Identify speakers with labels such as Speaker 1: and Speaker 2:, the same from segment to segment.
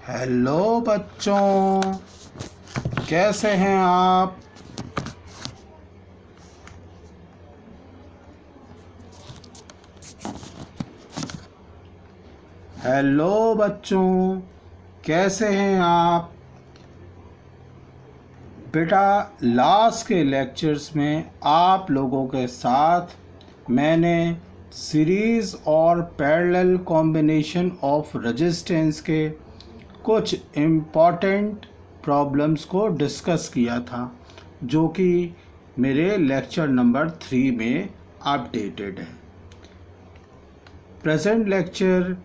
Speaker 1: Hello बच्चों, कैसे हैं आप। हेलो बच्चों, कैसे हैं आप। बेटा, लास्ट के लेक्चर्स में आप लोगों के साथ मैंने सीरीज़ और पैरेलल कॉम्बिनेशन ऑफ रेजिस्टेंस के कुछ इम्पॉर्टेंट प्रॉब्लम्स को डिस्कस किया था, जो कि मेरे लेक्चर नंबर 3 में अपडेटेड है। प्रेजेंट लेक्चर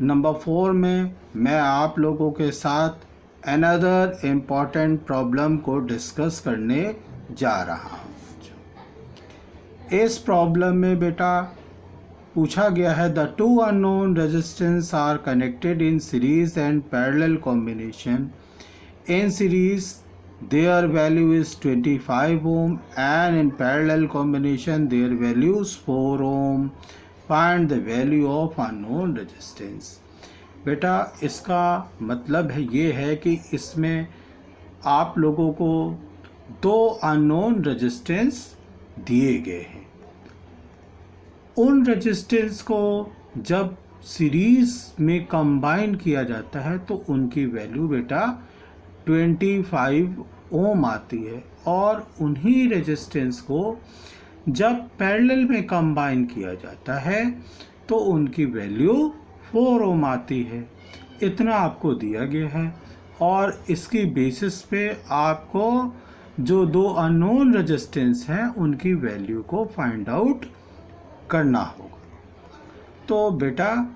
Speaker 1: नंबर 4 में मैं आप लोगों के साथ अनदर इम्पॉर्टेंट प्रॉब्लम को डिस्कस करने जा रहा हूँ। इस प्रॉब्लम में बेटा पूछा गया है, the two unknown resistance R connected in series and parallel combination. In series their value is 25 ohm and in parallel combination their value is 4 ohm. Find the value of unknown resistance. बेटा, इसका मतलब है ये है कि इसमें आप लोगों को दो अननोन रेजिस्टेंस दिए गए हैं। उन रेजिस्टेंस को जब सीरीज में कंबाइन किया जाता है तो उनकी वैल्यू बेटा 25 ओम आती है, और उन्हीं रेजिस्टेंस को जब पैरेलल में कंबाइन किया जाता है तो उनकी वैल्यू 4 ओम आती है। इतना आपको दिया गया है, और इसकी बेसिस पे आपको जो दो अननोन रेजिस्टेंस हैं उनकी वैल्यू को फाइंड आउट करना होगा। तो बेटा,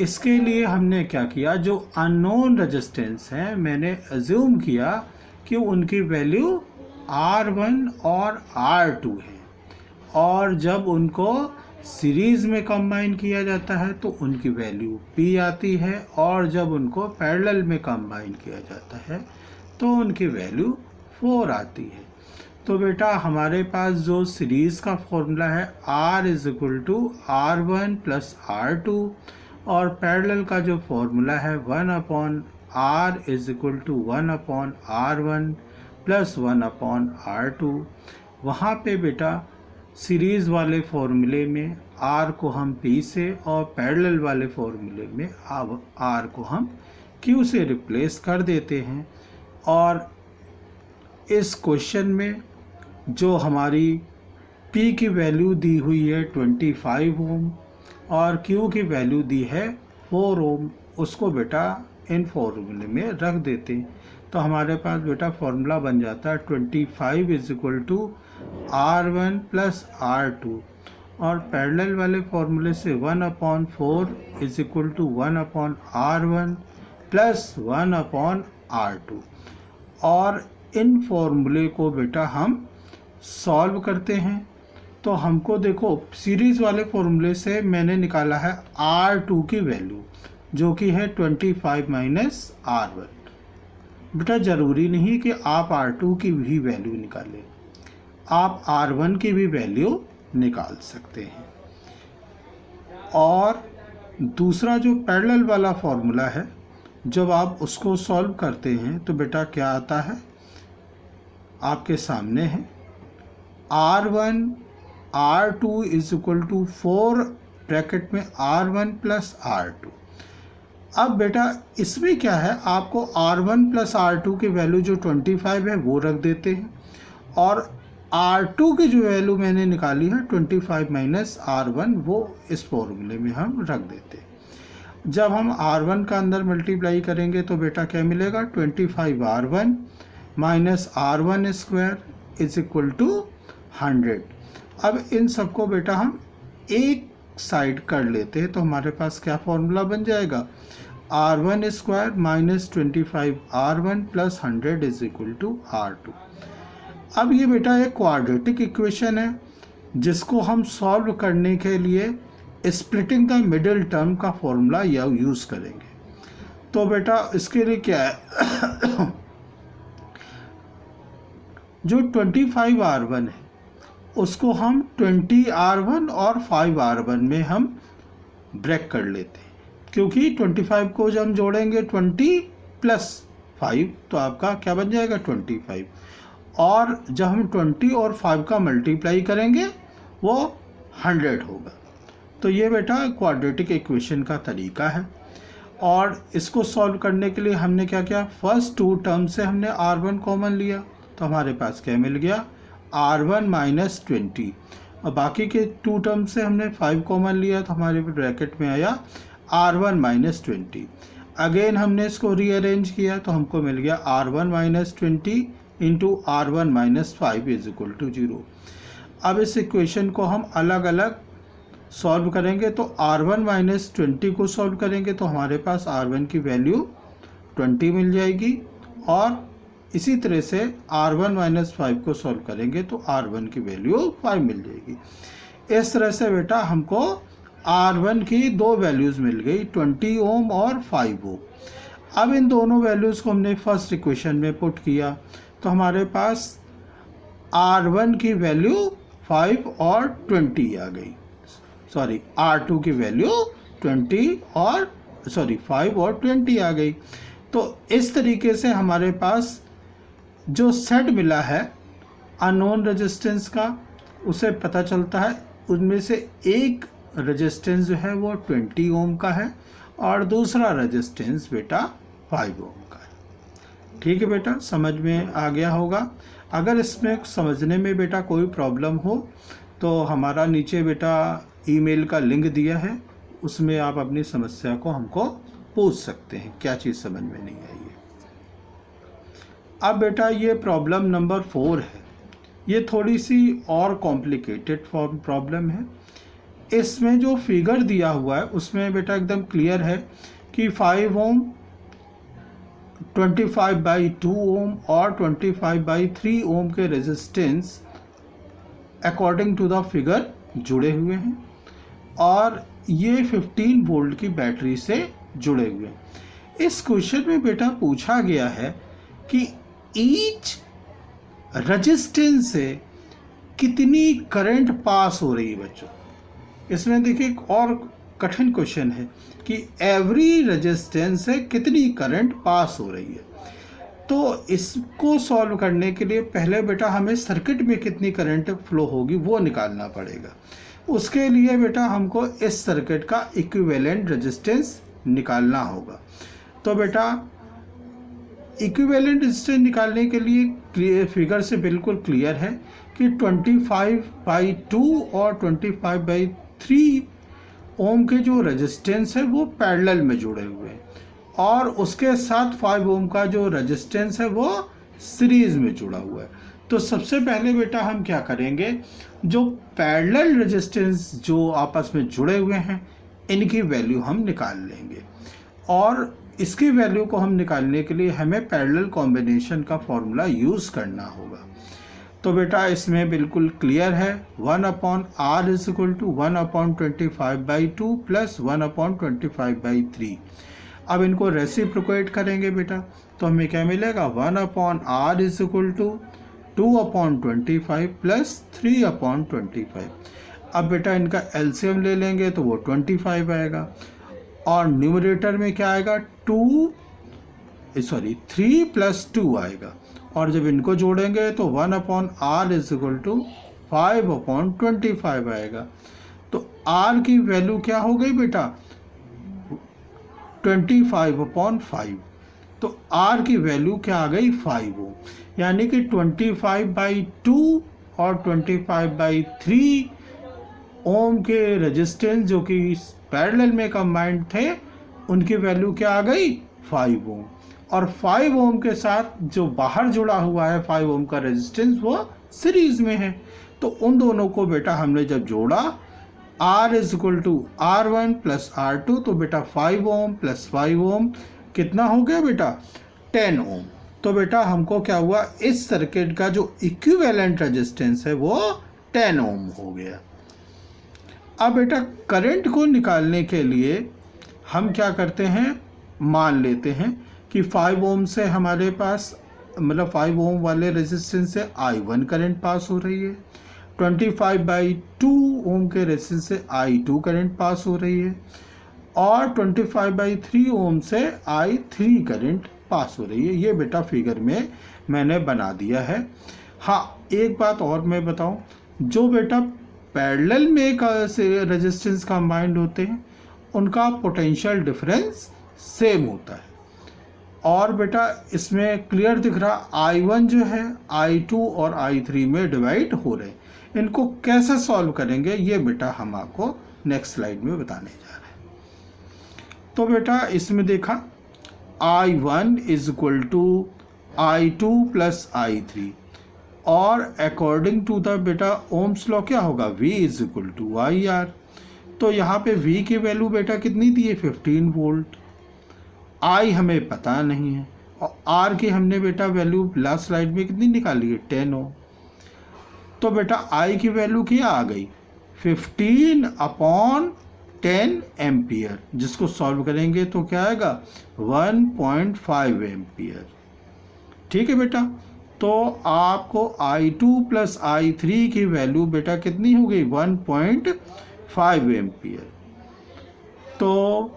Speaker 1: इसके लिए हमने क्या किया, जो अननोन रेजिस्टेंस हैं मैंने अज्यूम किया कि उनकी वैल्यू R1 और R2 है, और जब उनको सीरीज में कंबाइन किया जाता है तो उनकी वैल्यू P आती है, और जब उनको पैरेलल में कंबाइन किया जाता है तो उनकी वैल्यू 4 आती है। तो बेटा, हमारे पास जो सीरीज़ का फॉर्मूला है R = R1 + R2, और पैरेलल का जो फॉर्मूला है 1/R = 1/R1 + 1/R2। वहाँ पे बेटा सीरीज़ वाले फॉर्मूले में R को हम P से और पैरेलल वाले फॉर्मूले में R को हम Q से रिप्लेस कर देते हैं। और इस क्वेश्चन में जो हमारी P की वैल्यू दी हुई है 25 ओम और Q की वैल्यू दी है 4 ओम, उसको बेटा इन फॉर्मूले में रख देते हैं। तो हमारे पास बेटा फॉर्मूला बन जाता है 25 = R1 + R2, और पैरेलल वाले फॉर्मूले से 1/4 = 1/R1 + 1/R2। और इन फॉर्मूले को बेटा हम सॉल्व करते हैं। तो हमको देखो, सीरीज़ वाले फॉर्मूले से मैंने निकाला है R2 की वैल्यू, जो कि है 25 - R1। बेटा, ज़रूरी नहीं कि आप R2 की भी वैल्यू निकालें, आप R1 की भी वैल्यू निकाल सकते हैं। और दूसरा जो पैरेलल वाला फॉर्मूला है, जब आप उसको सॉल्व करते हैं तो बेटा क्या आता है, आपके सामने है R1 R2 = 4 ब्रैकेट में R1 + R2। अब बेटा इसमें क्या है, आपको R1 + R2 की वैल्यू जो 25 है वो रख देते हैं, और R2 की जो वैल्यू मैंने निकाली है 25 - R1 वो इस फॉर्मूले में हम रख देते हैं। जब हम R1 का अंदर मल्टीप्लाई करेंगे तो बेटा क्या मिलेगा, 25R1 - R1² = 100। अब इन सबको बेटा हम एक साइड कर लेते हैं तो हमारे पास क्या फॉर्मूला बन जाएगा, R1² - 25R1 + 100 = R2। अब ये बेटा एक क्वाड्रेटिक इक्वेशन है, जिसको हम सॉल्व करने के लिए स्प्लिटिंग द मिडिल टर्म का फॉर्मूला यूज़ करेंगे। तो बेटा इसके लिए क्या है जो 25R1 है उसको हम 20R1 और 5R1 में हम ब्रेक कर लेते हैं, क्योंकि 25 को जब हम जोड़ेंगे 20 प्लस 5, तो आपका क्या बन जाएगा 25। और जब हम 20 और 5 का मल्टीप्लाई करेंगे वो 100 होगा। तो ये बेटा क्वाड्रेटिक इक्वेशन का तरीका है। और इसको सॉल्व करने के लिए हमने क्या किया, फर्स्ट 2 टर्म से हमने R1 कॉमन लिया, तो हमारे पास क्या मिल गया R1 माइनस 20। और बाकी के 2 टर्म से हमने 5 कॉमन लिया, तो हमारे ब्रैकेट में आया R1 माइनस 20। अगेन हमने इसको रीअरेंज किया तो हमको मिल गया R1 minus 20 into R1 minus 5 is equal to 0। अब इस इक्वेशन को हम अलग अलग सॉल्व करेंगे, तो R1 माइनस 20 को सॉल्व करेंगे तो हमारे पास R1 की वैल्यू 20 मिल जाएगी, और इसी तरह से R1 माइनस 5 को सॉल्व करेंगे तो R1 की वैल्यू 5 मिल जाएगी। इस तरह से बेटा हमको R1 की 2 वैल्यूज़ मिल गई, 20 ओम और 5 ओम। अब इन दोनों वैल्यूज़ को हमने फर्स्ट इक्वेशन में पुट किया तो हमारे पास R1 की वैल्यू 5 और 20 आ गई, सॉरी R2 की वैल्यू 5 और 20 आ गई। तो इस तरीके से हमारे पास जो सेट मिला है अननोन रेजिस्टेंस का, उसे पता चलता है उनमें से एक रेजिस्टेंस जो है वो 20 ओम का है और दूसरा रेजिस्टेंस बेटा 5 ओम का है। ठीक है बेटा, समझ में आ गया होगा। अगर इसमें समझने में बेटा कोई प्रॉब्लम हो तो हमारा नीचे बेटा ईमेल का लिंक दिया है, उसमें आप अपनी समस्या को हमको पूछ सकते हैं, क्या चीज़ समझ में नहीं आई है। अब बेटा ये प्रॉब्लम नंबर 4 है, ये थोड़ी सी और कॉम्प्लिकेटेड प्रॉब्लम है। इसमें जो फिगर दिया हुआ है उसमें बेटा एकदम क्लियर है कि 5 ओम 25/2 ओम और 25/3 ओम के resistance according to the figure जुड़े हुए हैं और ये 15 वोल्ट की बैटरी से जुड़े हुए हैं। इस क्वेश्चन में बेटा पूछा गया है कि ईच रेजिस्टेंस से कितनी करंट पास हो रही है बच्चों। इसमें देखिए एक और कठिन क्वेश्चन है कि एवरी रेजिस्टेंस से कितनी करंट पास हो रही है। तो इसको सॉल्व करने के लिए पहले बेटा हमें सर्किट में कितनी करंट फ्लो होगी वो निकालना पड़ेगा। उसके लिए बेटा हमको इस सर्किट का इक्विवेलेंट रेजिस्टेंस निकालना होगा। तो बेटा इक्विवेलेंट रेजिस्टेंस निकालने के लिए फिगर से बिल्कुल क्लियर है कि 25/2 और 25/3 ओम के जो रेजिस्टेंस है वो पैरेलल में जुड़े हुए हैं और उसके साथ 5 ओम का जो रेजिस्टेंस है वो सीरीज में जुड़ा हुआ है। तो सबसे पहले बेटा हम क्या करेंगे, जो पैरेलल रेजिस्टेंस जो आपस में जुड़े हुए हैं इनकी वैल्यू हम निकाल लेंगे और इसकी वैल्यू को हम निकालने के लिए हमें पैरेलल कॉम्बिनेशन का फॉर्मूला यूज़ करना होगा। तो बेटा इसमें बिल्कुल क्लियर है 1/r is equal to 1/25/2 plus 1/25/3। अब इनको रेसिप्रोकेट करेंगे बेटा तो हमें क्या मिलेगा 1/r is equal to 2/25 plus 3/25। अब बेटा इनका एलसीएम ले लेंगे तो वो 25 आएगा और न्यूमरेटर में क्या आएगा 3 प्लस 2 आएगा और जब इनको जोड़ेंगे तो 1/r इज इक्वल टू 5/25 आएगा। तो r की वैल्यू क्या हो गई बेटा 25/5। तो r की वैल्यू क्या आ गई 5 ओम, यानी कि 25/2 और 25/3 ओम के रेजिस्टेंस जो कि पैरेलल में कंबाइंड थे उनकी वैल्यू क्या आ गई 5 ओम और 5 ओम के साथ जो बाहर जुड़ा हुआ है 5 ओम का रेजिस्टेंस वो सीरीज में है। तो उन दोनों को बेटा हमने जब जोड़ा R is equal to R1 plus R2 तो बेटा 5 ओम प्लस 5 ओम कितना हो गया बेटा 10 ओम। तो बेटा हमको क्या हुआ, इस सर्किट का जो इक्विवेलेंट रेजिस्टेंस है वो 10 ओम हो गया। अब बेटा करंट को निकालने के लिए हम क्या करते हैं, मान लेते हैं कि 5 ओम से हमारे पास मतलब 5 ओम वाले रेजिस्टेंस से I1 करंट पास हो रही है, 25/2 ओम के रेजिस्टेंस से I2 करंट पास हो रही है और 25/3 ओम से I3 करंट पास हो रही है। ये बेटा फिगर में मैंने बना दिया है। हाँ, एक बात और मैं बताऊं, जो बेटा पैरेलल में से रेजिस्टेंस कंबाइंड होते हैं उनका पोटेंशियल डिफरेंस सेम होता है। और बेटा इसमें क्लियर दिख रहा I1 जो है I2 और I3 में डिवाइड हो रहे हैं। इनको कैसे सॉल्व करेंगे ये बेटा हम आपको नेक्स्ट स्लाइड में बताने जा रहे हैं। तो बेटा इसमें देखा I1 is equal to I2 plus I3 और अकॉर्डिंग टू द बेटा ओम्स लॉ क्या होगा, V is equal to IR। तो यहाँ पे V की वैल्यू बेटा कितनी दी है, 15 वोल्ट। I हमें पता नहीं है और R की हमने बेटा वैल्यू लास्ट स्लाइड में कितनी निकाली है, 10 ओम। तो बेटा I की वैल्यू क्या आ गई, 15/10 एम्पियर, जिसको सॉल्व करेंगे तो क्या आएगा 1.5 एम्पियर। ठीक है बेटा, तो आपको I2 प्लस I3 की वैल्यू बेटा कितनी हो गई, 1.5 एम्पियर। तो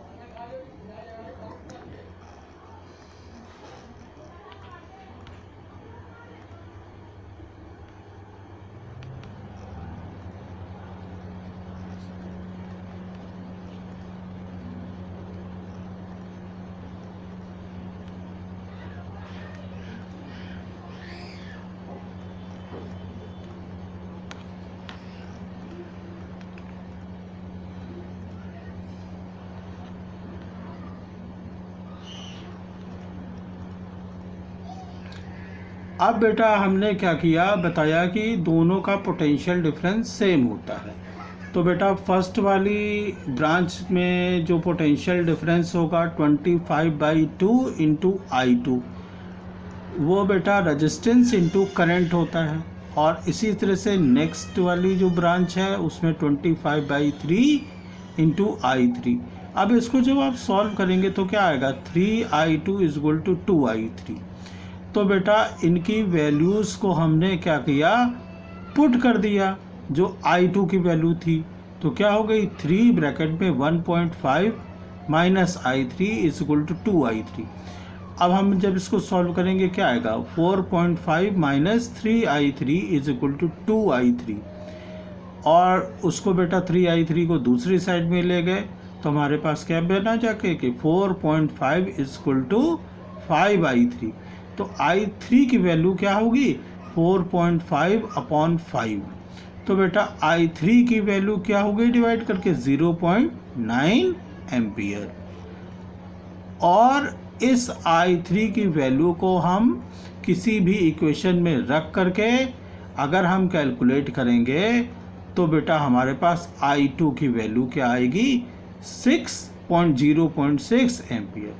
Speaker 1: अब बेटा हमने क्या किया, बताया कि दोनों का पोटेंशियल डिफरेंस सेम होता है। तो बेटा फर्स्ट वाली ब्रांच में जो पोटेंशियल डिफरेंस होगा 25/2 इंटू I2, वो बेटा रेजिस्टेंस इंटू करंट होता है। और इसी तरह से नेक्स्ट वाली जो ब्रांच है उसमें 25/3 इंटू I3। अब इसको जब आप सॉल्व करेंगे तो क्या आएगा, 3I2 is equal to 2I3। तो बेटा इनकी वैल्यूज़ को हमने क्या किया, पुट कर दिया जो I2 की वैल्यू थी। तो क्या हो गई, 3 ब्रैकेट में 1.5 minus I3 is equal to 2I3। अब हम जब इसको सॉल्व करेंगे क्या आएगा, 4.5 minus 3I3 is equal to 2I3। और उसको बेटा 3I3 को दूसरी साइड में ले गए तो हमारे पास क्या बना जाके कि 4.5 इज इक्वल टू 5I3। तो I3 की वैल्यू क्या होगी, 4.5/5। तो बेटा I3 की वैल्यू क्या होगी डिवाइड करके, 0.9 एम्पियर। और इस I3 की वैल्यू को हम किसी भी इक्वेशन में रख करके अगर हम कैलकुलेट करेंगे तो बेटा हमारे पास I2 की वैल्यू क्या आएगी, 0.6 एम्पियर।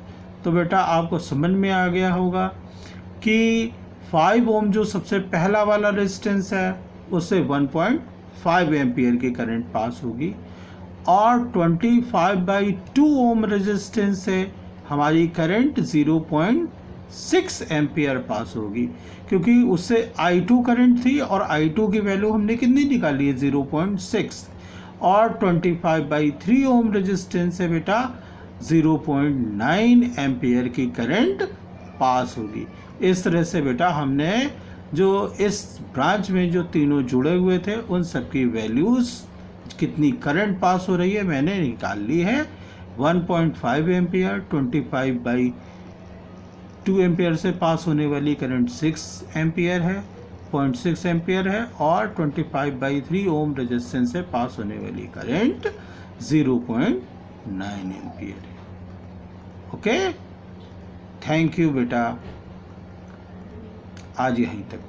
Speaker 1: तो बेटा आपको समझ में आ गया होगा कि 5 ओम जो सबसे पहला वाला रेजिस्टेंस है उससे 1.5 एम्पियर की करंट पास होगी और 25/2 ओम रेजिस्टेंस से हमारी करंट 0.6 एम्पियर पास होगी, क्योंकि उससे I2 करंट थी और I2 की वैल्यू हमने कितनी निकाली है, 0.6। और 25/3 ओम रेजिस्टेंस से बेटा 0.9 एम्पियर की करंट पास होगी। इस तरह से बेटा हमने जो इस ब्रांच में जो तीनों जुड़े हुए थे उन सब की वैल्यूज़, कितनी करंट पास हो रही है मैंने निकाल ली है। 1.5 एम्पियर, 25/2 एम्पियर से पास होने वाली करंट 6 एम्पियर है, 0.6 एम्पियर है और 25/3 ओम रेजिस्टेंस से पास होने वाली करंट 0.9 एम्पियर है। ओके, थैंक यू बेटा, आज यहीं तक।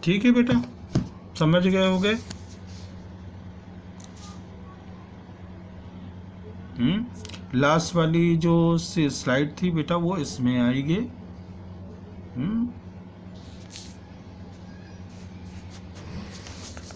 Speaker 1: ठीक है बेटा, समझ गए होगे। लास्ट वाली जो स्लाइड थी बेटा वो इसमें आएगी।